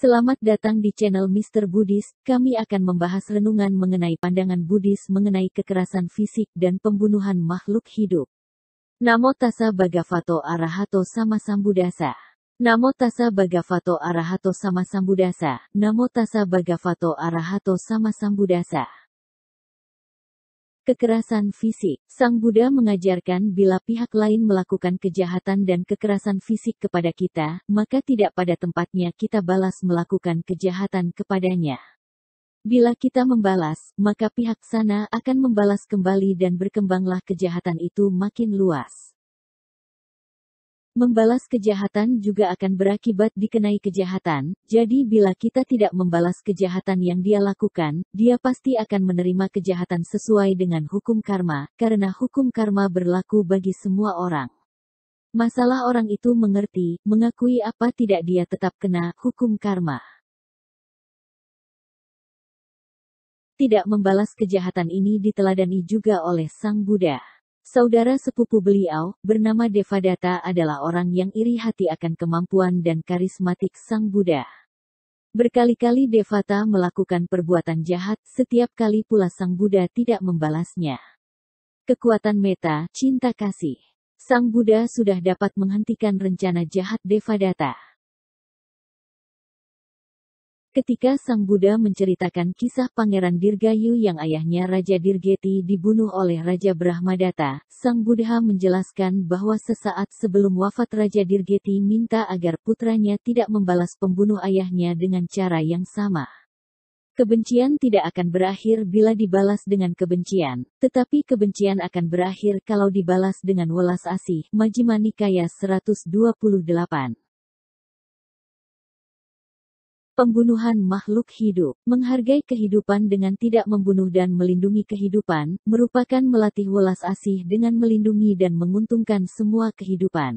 Selamat datang di channel Mr. Buddhis. Kami akan membahas renungan mengenai pandangan Buddhis mengenai kekerasan fisik dan pembunuhan makhluk hidup. Namo tassa bhagavato arahato sama sambuddhassa. Namo tassa bhagavato arahato sama sambuddhassa. Namo tassa bhagavato arahato sama sambuddhassa. Kekerasan fisik. Sang Buddha mengajarkan bila pihak lain melakukan kejahatan dan kekerasan fisik kepada kita, maka tidak pada tempatnya kita balas melakukan kejahatan kepadanya. Bila kita membalas, maka pihak sana akan membalas kembali dan berkembanglah kejahatan itu makin luas. Membalas kejahatan juga akan berakibat dikenai kejahatan, jadi bila kita tidak membalas kejahatan yang dia lakukan, dia pasti akan menerima kejahatan sesuai dengan hukum karma, karena hukum karma berlaku bagi semua orang. Masalah orang itu mengerti, mengakui apa tidak dia tetap kena hukum karma. Tidak membalas kejahatan ini diteladani juga oleh Sang Buddha. Saudara sepupu beliau, bernama Devadatta adalah orang yang iri hati akan kemampuan dan karismatik Sang Buddha. Berkali-kali Devadatta melakukan perbuatan jahat, setiap kali pula Sang Buddha tidak membalasnya. Kekuatan metta, cinta kasih. Sang Buddha sudah dapat menghentikan rencana jahat Devadatta. Ketika Sang Buddha menceritakan kisah Pangeran Dirgayu yang ayahnya Raja Dirgeti dibunuh oleh Raja Brahmadatta, Sang Buddha menjelaskan bahwa sesaat sebelum wafat Raja Dirgeti minta agar putranya tidak membalas pembunuh ayahnya dengan cara yang sama. Kebencian tidak akan berakhir bila dibalas dengan kebencian, tetapi kebencian akan berakhir kalau dibalas dengan welas asih. Majjhima Nikaya 128. Pembunuhan makhluk hidup. Menghargai kehidupan dengan tidak membunuh dan melindungi kehidupan, merupakan melatih welas asih dengan melindungi dan menguntungkan semua kehidupan.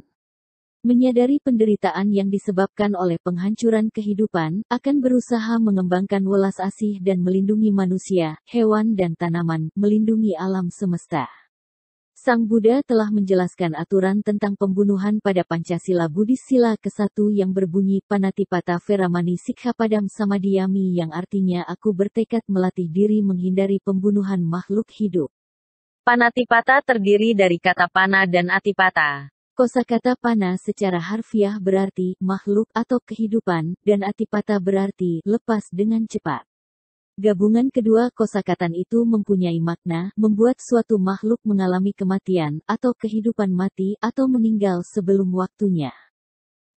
Menyadari penderitaan yang disebabkan oleh penghancuran kehidupan, akan berusaha mengembangkan welas asih dan melindungi manusia, hewan dan tanaman, melindungi alam semesta. Sang Buddha telah menjelaskan aturan tentang pembunuhan pada Pancasila Buddhis Sila ke-1 yang berbunyi Panatipata Veramani Sikkhapadam Samadhiyami, yang artinya aku bertekad melatih diri menghindari pembunuhan makhluk hidup. Panatipata terdiri dari kata pana dan atipata. Kosakata pana secara harfiah berarti makhluk atau kehidupan, dan atipata berarti lepas dengan cepat. Gabungan kedua kosakatan itu mempunyai makna, membuat suatu makhluk mengalami kematian, atau kehidupan mati, atau meninggal sebelum waktunya.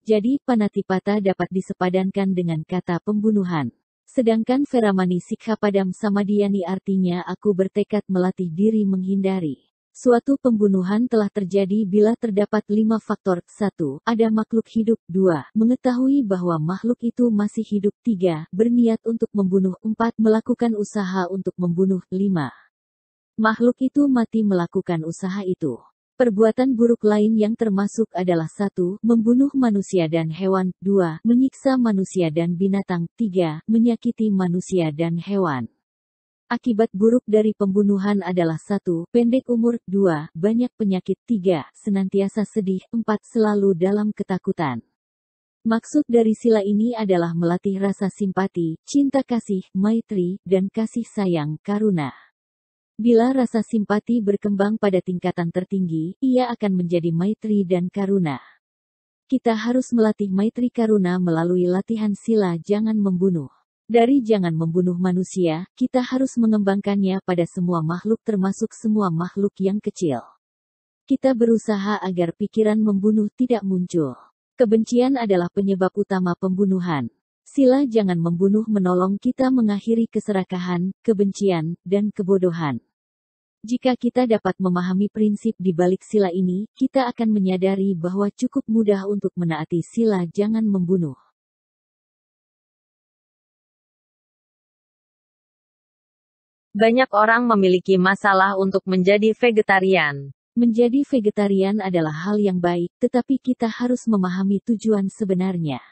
Jadi, panatipata dapat disepadankan dengan kata pembunuhan. Sedangkan Veramani Sikkhapadam Samadhiyani artinya aku bertekad melatih diri menghindari. Suatu pembunuhan telah terjadi bila terdapat 5 faktor. 1. Ada makhluk hidup. 2. Mengetahui bahwa makhluk itu masih hidup. 3. Berniat untuk membunuh. 4. Melakukan usaha untuk membunuh. 5. Makhluk itu mati melakukan usaha itu. Perbuatan buruk lain yang termasuk adalah 1. Membunuh manusia dan hewan. 2. Menyiksa manusia dan binatang. 3. Menyakiti manusia dan hewan. Akibat buruk dari pembunuhan adalah 1. Pendek umur. 2. Banyak penyakit. 3. Senantiasa sedih. 4. Selalu dalam ketakutan. Maksud dari sila ini adalah melatih rasa simpati, cinta kasih, maitri, dan kasih sayang, karuna. Bila rasa simpati berkembang pada tingkatan tertinggi, ia akan menjadi maitri dan karuna. Kita harus melatih maitri karuna melalui latihan sila jangan membunuh. Dari jangan membunuh manusia, kita harus mengembangkannya pada semua makhluk termasuk semua makhluk yang kecil. Kita berusaha agar pikiran membunuh tidak muncul. Kebencian adalah penyebab utama pembunuhan. Sila jangan membunuh menolong kita mengakhiri keserakahan, kebencian, dan kebodohan. Jika kita dapat memahami prinsip di balik sila ini, kita akan menyadari bahwa cukup mudah untuk menaati sila jangan membunuh. Banyak orang memiliki masalah untuk menjadi vegetarian. Menjadi vegetarian adalah hal yang baik, tetapi kita harus memahami tujuan sebenarnya.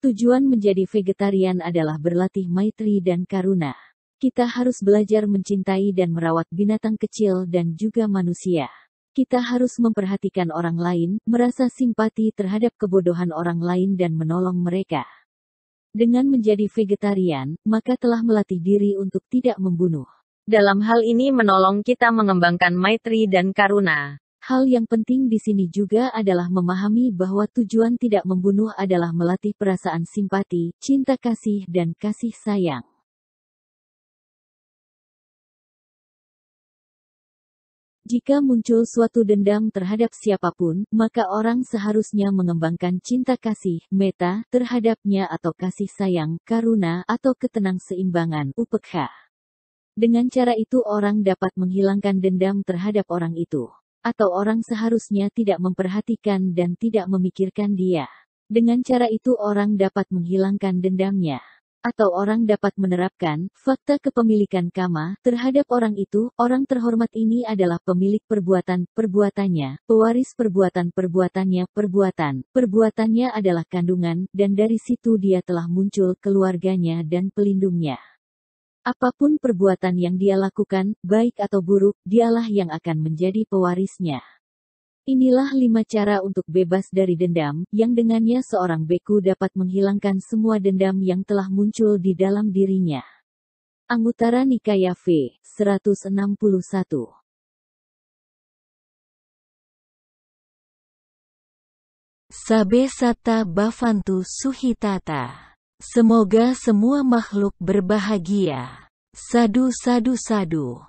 Tujuan menjadi vegetarian adalah berlatih maitri dan karuna. Kita harus belajar mencintai dan merawat binatang kecil dan juga manusia. Kita harus memperhatikan orang lain, merasa simpati terhadap kebodohan orang lain dan menolong mereka. Dengan menjadi vegetarian, maka telah melatih diri untuk tidak membunuh. Dalam hal ini menolong kita mengembangkan maitri dan karuna. Hal yang penting di sini juga adalah memahami bahwa tujuan tidak membunuh adalah melatih perasaan simpati, cinta kasih dan kasih sayang. Jika muncul suatu dendam terhadap siapapun, maka orang seharusnya mengembangkan cinta kasih, metta, terhadapnya atau kasih sayang, karuna, atau ketenang-seimbangan, upekha. Dengan cara itu orang dapat menghilangkan dendam terhadap orang itu. Atau orang seharusnya tidak memperhatikan dan tidak memikirkan dia. Dengan cara itu orang dapat menghilangkan dendamnya. Atau orang dapat menerapkan fakta kepemilikan kama terhadap orang itu. Orang terhormat ini adalah pemilik perbuatannya, pewaris perbuatannya, perbuatannya adalah kandungan, dan dari situ dia telah muncul keluarganya dan pelindungnya. Apapun perbuatan yang dia lakukan, baik atau buruk, dialah yang akan menjadi pewarisnya. Inilah 5 cara untuk bebas dari dendam, yang dengannya seorang beku dapat menghilangkan semua dendam yang telah muncul di dalam dirinya. Anguttara Nikaya V. 161. Sabe Sata Bhavantu Suhitata. Semoga semua makhluk berbahagia. Sadu sadu sadu.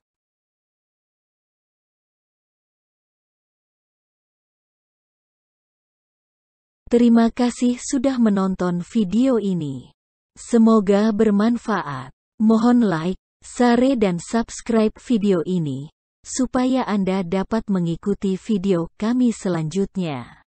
Terima kasih sudah menonton video ini. Semoga bermanfaat. Mohon like, share dan subscribe video ini, supaya Anda dapat mengikuti video kami selanjutnya.